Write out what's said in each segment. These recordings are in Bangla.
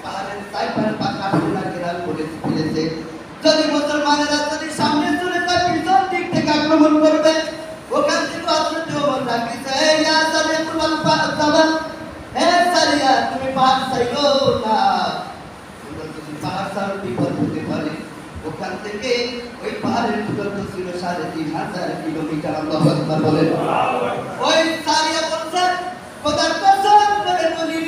পাহাড়ের সাইফার পাকা ঘেরাও করে ফেলেছে। যদি মুসলমানেরা যদি সামনে চলে যায় পিছন দিক থেকে আক্রমণ করবে, ওখান থেকে হযরত ওমর ডাকছে, ইয়া সারিয়াতুল জাবাল, হে সারিয়া তুমি পাহাড় ছাইড়ো না, যদি পাহাড় ছাড়ো বিপদ হতে পারে। ওখান থেকে ওই পাহাড়ের দূরত্ব ছিল ৩৫০০ কিলোমিটার। আল্লাহু আকবার বলেন। ওই সারিয়া বলছে, খোদার কসম করে বলি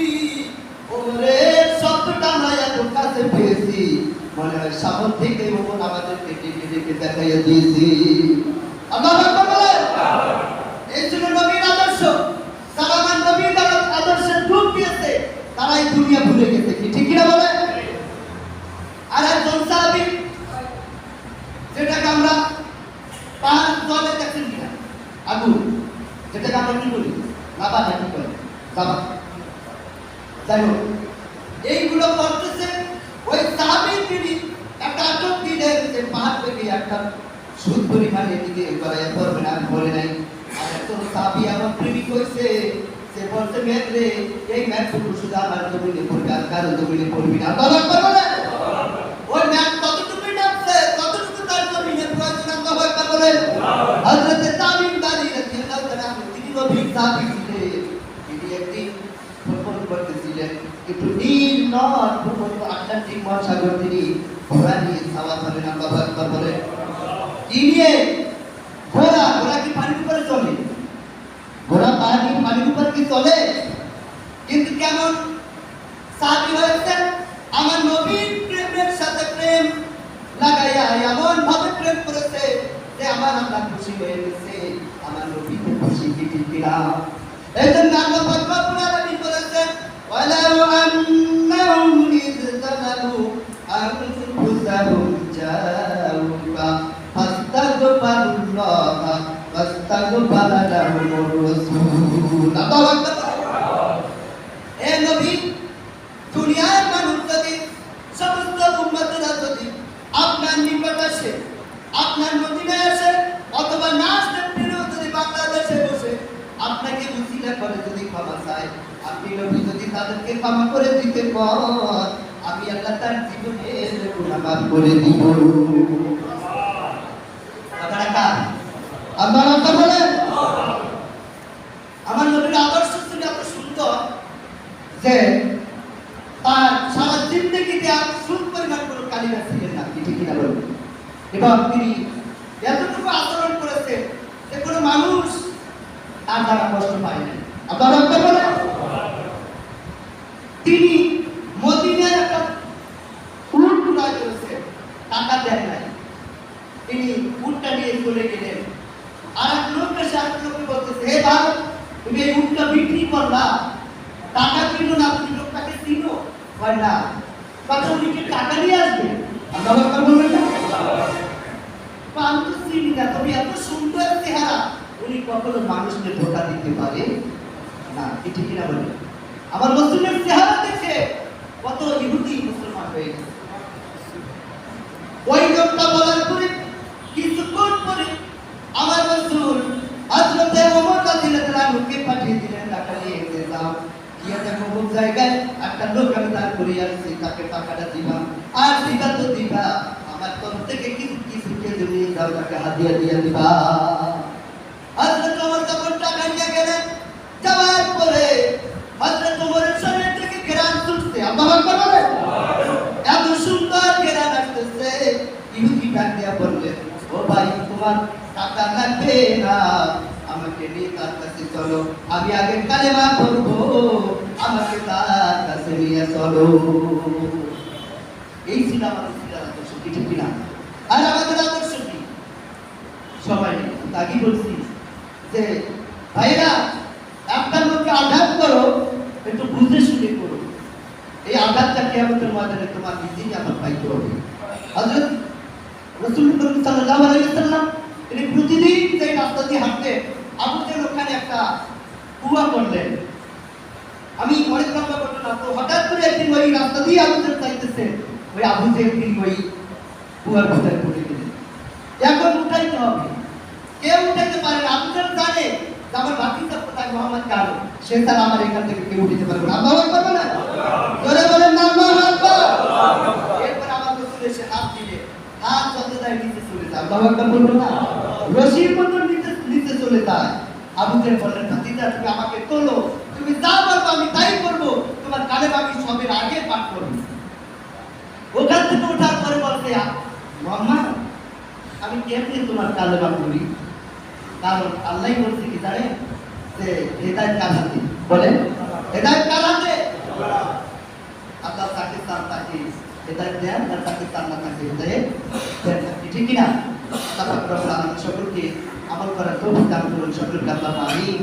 ওমরের শব্দটা আমরা এত কাছে পেয়েছি, মনে হয় সামনে থেকে ওমর আমাদেরকে ডেকে ডেকে দেখাইয়া দিয়েছি। আল্লাহু আকবার বলেন। এই ছিল নবীর আদর্শ। যারা আমার নবীর আদর্শে ডুব দিয়েছে তারাই দুনিয়া ভুলে গেছে। কি ঠিক কিনা বলেন? আর একজন সাহাবী, যেটাকে আমরা পাহাড় জলে দেখছেন কিনা, আগুন, যেটাকে আমরা কি বলি লাভা, কি বলে লাভা, যাই হোক এইগুলো করতেছে। ওই সাহাবী তিনি একটা আটক দিলেন যে পাহাড় থেকে একটা সুদ পরিমাণে এদিকে গড়াইয়া পড়বে না, বলে নাই। আর একজন সাহাবী আমার প্রেমিক হয়েছে, সে বলছে মেঘরে এই ম্যাচ শুধু আমার জমিনে পড়বে আর কারো জমিনে পড়বি না। আল্লাহু আকবার বলেন। ওই ম্যাচ কতটুকু নামছে, কতটুকু তার জমিনে প্রয়োজন। আল্লাহু আকবার বলেন। হযরত তামিম দারি রাদিয়াল্লাহু তাআলা তিনি নবীর সাহাবী ছিলেন। তিনি একদিন ভ্রমণ করতেছিলেন, একটু নীল নদ ভূমধ্য আটলান্টিক মহাসাগর তিনি ঘোড়া নিয়ে সাওয়া করেন। আল্লাহু আকবার বলেন। কি নিয়ে? ঘোড়া। ঘোড়া কি পানির উপরে চলে? ঘোড়া পানির উপরে কি চলে? কিন্তু কেমন সাহাবী হয়েছেন, আমার নবীর প্রেমের সাথে প্রেম লাগাইয়া এমন ভাবে প্রেম করেছে যে আমার আল্লাহ খুশি হয়ে গেছে, আমার নবী খুশি। কি ঠিক কিনা? এজন্য আল্লাহ পাক রব্বুল আলামিন বলেছেন, ওয়ালাউ আন্নাহুম ইযতালাবু আনফুসাহুম জাউকা ফাস্তাগফিরুল্লাহ ওয়াস্তাগফারা লাহুমুর রাসূল। আল্লাহু আকবার। হে নবী, দুনিয়ার মানুষ যদি, সমস্ত উম্মতেরা যদি আপনার নিকট আসে, আপনার মদিনায় আসে, অথবা না আসতে পেরেও যদি বাংলাদেশে বসে আপনাকে উসিলা করে যদি ক্ষমা চায়, আপনি নবী যদি তাদেরকে ক্ষমা করে দিতে পারেন, আমি আল্লাহ তার জীবনের গুনাহ মাফ করে দিব। কথাটা আল্লাহু আকবার বলেন। আমার নবীর আদর্শ ছিল এত সুন্দর যে তার সারা জিন্দেগিতে আর সুদ পরিমাণ কোনো কালিমা ছিলেন না। কি ঠিক কিনা বলুন? এবং তিনি এতটুকু আচরণ করেছে যে কোনো মানুষ তার দ্বারা কষ্ট পায় না। আল্লাহু আকবার বলেন। তিনি মদিনায় একটা উট ক্রয় করেছে, টাকা দেন নাই, তিনি উটটা নিয়ে চলে গেলেন। আর এক লোক এসে আরেক লোককে বলতেছে, হে ভাই তুমি এই উটটা বিক্রি করলা, টাকা কিনো না, তুমি লোকটাকে চিনো? হয় না। কত উনিকে টাকা নিয়ে আসবে? আল্লাহু আকবার বলবেন না? আমি তো চিনি না, তুমি এত সুন্দর চেহারা, উনি কখনো মানুষকে ধোঁকা দিতে পারে না। কি ঠিক কিনা বলেন? আমার রাসূলের চেহারা দেখে কত ইহুদি মুসলমান হয়ে গেছে। ওই লোকটা বলার পরে কিছুক্ষণ পরে আমার রাসূল হযরত ওমর রাদিয়াল্লাহু আনহুকে পাঠিয়ে দিলেন, টাকা নিয়ে এসে যাও, গিয়ে দেখো কোন জায়গায় একটা লোক আমি দাঁড় করিয়ে আসছি, তাকে টাকাটা দিবা। আর দিবা তো দিবা, আমার তরফ থেকে কিছু কিছু কে নিয়ে যাও, তাকে হাদিয়া দিয়ে দিবা। হযরত ওমর যখন টাকা নিয়ে গেলেন, যাওয়ার পরে হযরত ওমরের শরীর থেকে ঘেরান ছুটছে। আল্লাহু আকবার বলেন। এত সুন্দর ঘেরান আসতেছে। ইহুদি ডাক দিয়া বললেন, ও ভাই তোমার টাকা লাগবে না, আমাকে নিয়ে তার কাছে চলো, আমি আগে কালেমা পড়বো, আমাকে তার কাছে নিয়ে চলো। এই ছিল আমাদের আদর্শ। কি ঠিক কিনা? আর আমাদের আদর্শ কি? সবাই তাকে বলছি যে ভাইরা, একটা লোককে আঘাত করো, একটু বুঝে শুনে করো। এই আঘাতটা কিয়ামতের ময়দানে তোমার নিজেই আমার পাইতে হবে। হযরত রাসূল সাল্লাল্লাহু আলাইহি ওয়াসাল্লাম তিনি প্রতিদিন যে রাস্তা দিয়ে হাঁটতেন, আবু জেহেল ওখানে একটা কুয়া করলেন। আমি অনেক লম্বা ঘটনা, তো হঠাৎ করে একদিন ওই রাস্তা দিয়ে আবু জেহেল যাইতেছে, ওই আবু জেহেল তিনি ওই কুয়ার ভিতরে পড়ে গেলেন। এখন উঠাইতে হবে, কেউ উঠাইতে পারে না। আবু জেহেল জানে আমার বাকিটা কোথায় মোহাম্মদ কারো সে তারা আমার এখান থেকে কেউ উঠিতে পারবে না আল্লাহু আকবার বলেন জোরে বলেন না আল্লাহু আকবার এরপর আমার রাসূল এসে হাত দিলে হাত যত যায় নিচে চলে যায় আল্লাহু আকবার বলবো না রশির মতো নিচে চলে যায় আবু জাহেল বললেন ভাতিজা তুমি আমাকে তোলো তুমি যা বলবে আমি তাই করব তোমার কালেমা আমি সবের আগে পাঠ করব ওখান থেকে ওঠার পরে বলছে মোহাম্মদ আমি কেমনে তোমার কালেমা পড়ি কারণ আল্লাহ বলছে কি জানে যে হেদায়েত কার হাতে বলেন হেদায়েত কার হাতে আল্লাহ তাকে চান তাকে হেদায়েত দেন আর তাকে চান না তাকে হেদায়েত দেন ঠিক কি না আল্লাহ রব্বুল আলামিন সকলকে আমল করার তৌফিক দান করুন সকলকে আল্লাহ আমিন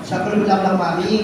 সকলকে আল্লাহ আমিন